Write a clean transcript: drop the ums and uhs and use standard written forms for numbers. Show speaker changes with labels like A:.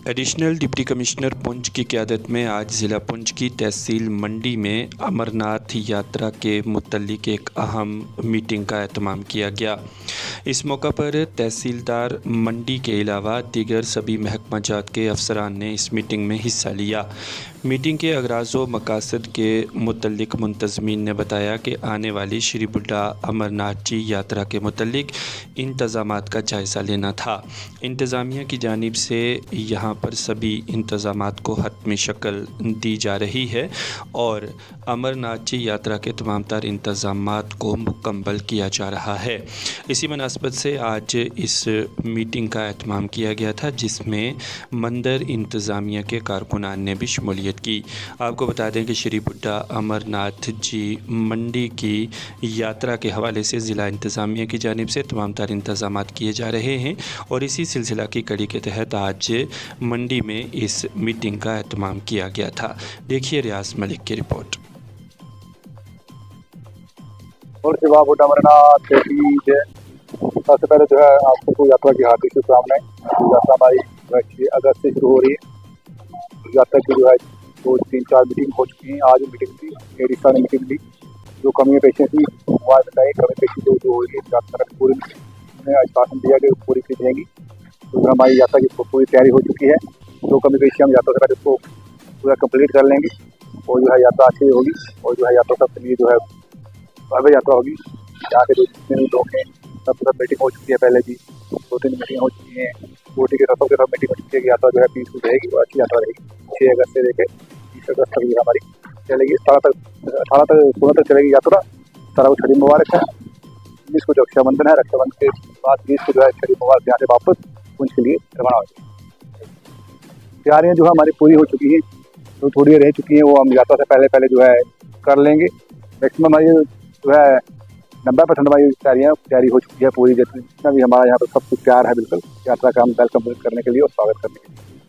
A: Additional deputy commissioner Poonch की क़यादत में आज ज़िला पुंछ की तहसील मंडी में अमरनाथ यात्रा के मुतल्लिक एक अहम मीटिंग का एहतमाम किया गया। इस मौका पर तहसीलदार मंडी के अलावा दीगर सभी महकमा जात के अफसरान ने इस मीटिंग में हिस्सा लिया। मीटिंग के अगराज़ व मकासद के मुतल्लिक मुंतज़मीन ने बताया कि आने वाली श्री बुड्ढा अमरनाथ जी यात्रा के मुतल्लिक इंतज़ामात का जायज़ा लेना था। इंतज़ामिया की जानिब से यहाँ पर सभी इंतज़ामात को हतमी शक्ल दी जा रही है और अमरनाथ जी यात्रा के तमाम तर इंतज़ामात को मुकम्मल किया जा रहा है। इसी मुनासबत से आज इस मीटिंग का एहतमाम किया गया था, जिसमें मंदिर इंतज़ामिया के कारकुनान ने भी शमूलियत की। आपको बता दें कि श्री बुड्ढा अमरनाथ जी मंडी की यात्रा के हवाले से ज़िला इंतज़ामिया की जानिब से तमाम तर इंतज़ामात किए जा रहे हैं और इसी सिलसिला की कड़ी के तहत आज मंडी में इस मीटिंग का एहतमाम किया गया था। देखिए रियाज मलिक की रिपोर्ट।
B: और शिवा बुड्ढा अमरनाथ की जय। सबसे पहले जो है आप सबको यात्रा की हार्दिक शुभकामनाएं। यात्रा हमारी 6 अगस्त से शुरू हो रही है। यात्रा की जो है 2-3-4 मीटिंग हो चुकी हैं। आज मीटिंग थी, एडिशनल मीटिंग थी। जो कमियाँ पेशी थी वो आज बताई। कमी पेशी जो हो रही है यात्रा की पूरी उन्होंने आश्वासन दिया कि पूरी की जाएंगी। तो हमारी यात्रा की पूरी तैयारी हो चुकी है। जो कमी पेशी हम यात्रा से पहले उसको पूरा कंप्लीट कर लेंगे और जो है यात्रा अच्छी होगी। और जो है यात्रा सबके लिए जो है भव्य यात्रा होगी। यहाँ के जो जितने भी लोग हैं सब मीटिंग हो चुकी है, पहले भी 2-3 मीटिंग हो चुकी हैं। बोटी के सबके सब मीटिंग हो चुकी है कि यात्रा जो है पीसफुल रहेगी और अच्छी यात्रा रहेगी। 6 अगस्त से लेकर 20 अगस्त तक ये हमारी चलेगी। 18 तक 16 तक चलेगी यात्रा। 17 को छठी मुबारक है, 20 को जो रक्षाबंधन है, रक्षाबंधन के बाद 20 को जो है छठी मुबारक यहाँ से वापस पुंछ के लिए रवाना हो जाएगी। तैयारियाँ जो है हमारी पूरी हो चुकी हैं। जो थोड़ी रह चुकी हैं वो हम यात्रा से पहले जो है कर लेंगे। मैक्सिमम हमारी जो है 90% हमारी तैयारी हो चुकी है पूरी। जितना भी हमारा यहाँ पर सब कुछ तैयार है बिल्कुल यात्रा का हम वेलकम करने के लिए और स्वागत करने के लिए।